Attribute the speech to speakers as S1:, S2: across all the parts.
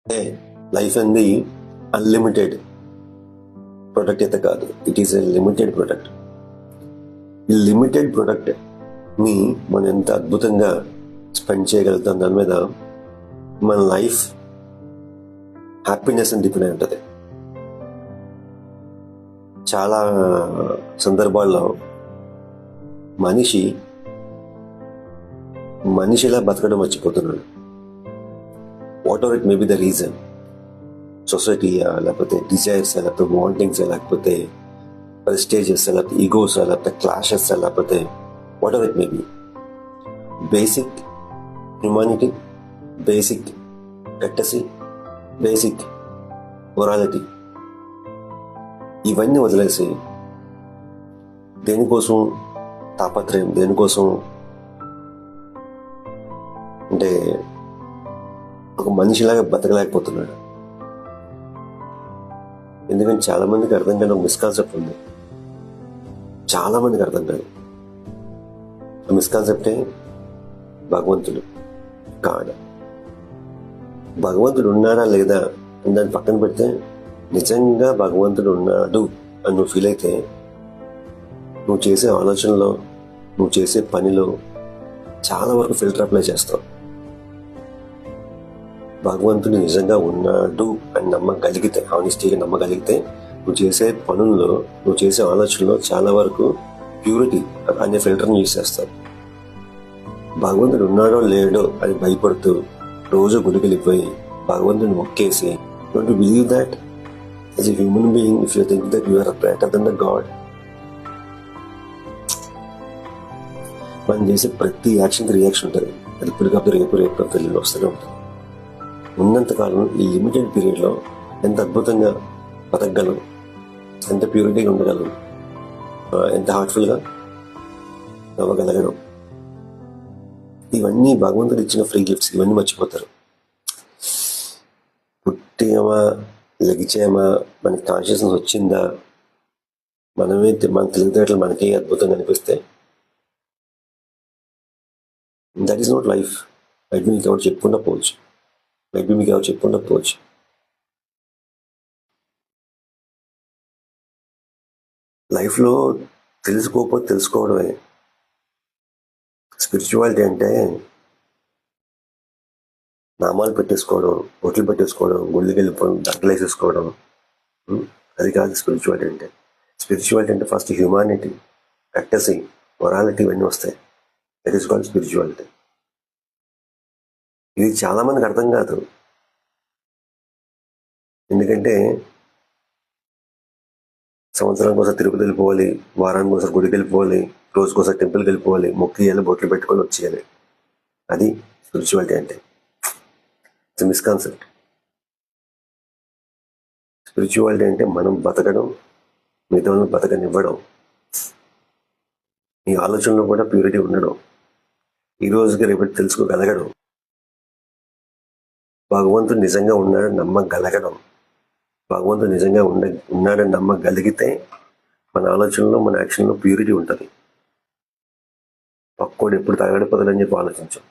S1: అంటే లైఫ్ అనేది unlimited product అయితే కాదు, it is a limited product. ఈ లిమిటెడ్ ప్రొడక్ట్ ని మనం ఎంత అద్భుతంగా స్పెండ్ చేయగలుగుతాం దాని మీద మన లైఫ్ హ్యాపీనెస్ అని డిపెండ్ అయి ఉంటుంది. చాలా సందర్భాల్లో మనిషిలా బతకడం మర్చిపోతున్నాడు. Whatever it may be the reason, సొసైటీయా, లేకపోతే డిజైర్స్, లేకపోతే వాంటింగ్స్, లేకపోతే ప్రెస్టేజెస్, లేకపోతే ఈగోస్, లేకపోతే క్లాషెస్, లేకపోతే whatever it may be, basic humanity, basic courtesy, basic morality, ఇవన్నీ వదిలేసి దేనికోసం తాపత్రయం, దేనికోసం అంటే ఒక మనిషిలాగా బతకలేకపోతున్నాడు. ఎందుకంటే చాలా మందికి అర్థం కాని ఒక మిస్కాన్సెప్ట్ ఉంది. చాలా మందికి అర్థం కాదు. ఆ మిస్కాన్సెప్టే భగవంతుడు కాడు. భగవంతుడు ఉన్నాడా లేదా అని దాన్ని పక్కన పెడితే, నిజంగా భగవంతుడు ఉన్నాడు అని నువ్వు ఫీల్ అయితే నువ్వు చేసే ఆలోచనలో, నువ్వు చేసే పనిలో చాలా వరకు ఫిల్టర్ అప్లై చేస్తావు. భగవంతుడు నిజంగా ఉన్నాడు అని నమ్మగలిగితే, ఆనెస్టీగా నమ్మగలిగితే, నువ్వు చేసే పనుల్లో, నువ్వు చేసే ఆలోచనలో చాలా వరకు ప్యూరిటీ అనే ఫిల్టర్ని యూజ్ చేస్తావు. భగవంతుడు ఉన్నాడో లేడో అని భయపడుతూ రోజు గుడికి వెళ్ళిపోయి భగవంతుని మొక్కేసి, don't you believe that as a human being, if you think that you are greater than the god. మనం చేసే ప్రతి యాక్షన్కి రియాక్షన్ ఉంటుంది. అది ఇప్పటికప్పుడు రేపు పెళ్ళిలో వస్తూనే ఉంటుంది. ఉన్నంతకాలం ఈ లిమిటెడ్ పీరియడ్లో ఎంత అద్భుతంగా బతకగలం, ఎంత ప్యూరిటీగా ఉండగలం, ఎంత హార్ట్ఫుల్గా నవ్వగలగడం, ఇవన్నీ భగవంతుడు ఇచ్చిన ఫ్రీ గిఫ్ట్స్. ఇవన్నీ మర్చిపోతారు. పుట్టామా, లెగిచామా, మనకి కాన్షియస్నెస్ వచ్చిందా, మన తెలివితేటలు మనకే అద్భుతంగా అనిపిస్తే, that is not life. Might be మీకు ఎవరు చెప్పుకుండా పోవచ్చు. లైఫ్లో తెలుసుకోకపోతే తెలుసుకోవడమే. స్పిరిచువాలిటీ అంటే నామాలు పెట్టేసుకోవడం, బొట్లు పెట్టేసుకోవడం, గుళ్ళకి వెళ్ళిపోవడం, దండలు వేసేసుకోవడం, అది కాదు స్పిరిచువాలిటీ అంటే. స్పిరిచువాలిటీ అంటే ఫస్ట్ హ్యూమానిటీ, కట్టసి, మొరాలిటీ, ఇవన్నీ వస్తాయి. That is called spirituality. ఇది చాలా మందికి అర్థం కాదు. ఎందుకంటే సంవత్సరానికి ఒకసారి తిరుపతి వెళ్ళిపోవాలి, వారానికి ఒకసారి గుడికి వెళ్ళిపోవాలి, రోజుకోసారి టెంపుల్కి వెళ్ళిపోవాలి, మొక్కియాలి, బొట్లు పెట్టుకొని వచ్చేయాలి. అది స్పిరిచువాలిటీ అంటే. ఇట్స్ మిస్కాన్సెప్ట్. స్పిరిచువాలిటీ అంటే మనం బతకడం, మిగతా వాళ్ళని బతకనివ్వడం, నీ ఆలోచనలో కూడా ప్యూరిటీ ఉండడం, ఈ రోజుకి రేపటి తెలుసుకోగలగడం, భగవంతుడు నిజంగా ఉన్నాడని నమ్మగలగడం. భగవంతుడు నిజంగా ఉన్నాడని నమ్మగలిగితే మన ఆలోచనలో, మన యాక్షన్లో ప్యూరిటీ ఉంటుంది. పక్కోడు ఎప్పుడు తగడిపోతాడని చెప్పి ఆలోచించాం.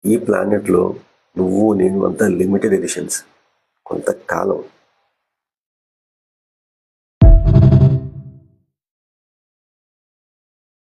S1: ఈ ప్లానెట్లో నువ్వు నేను అంతా లిమిటెడ్ ఎడిషన్స్. కొంతకాలం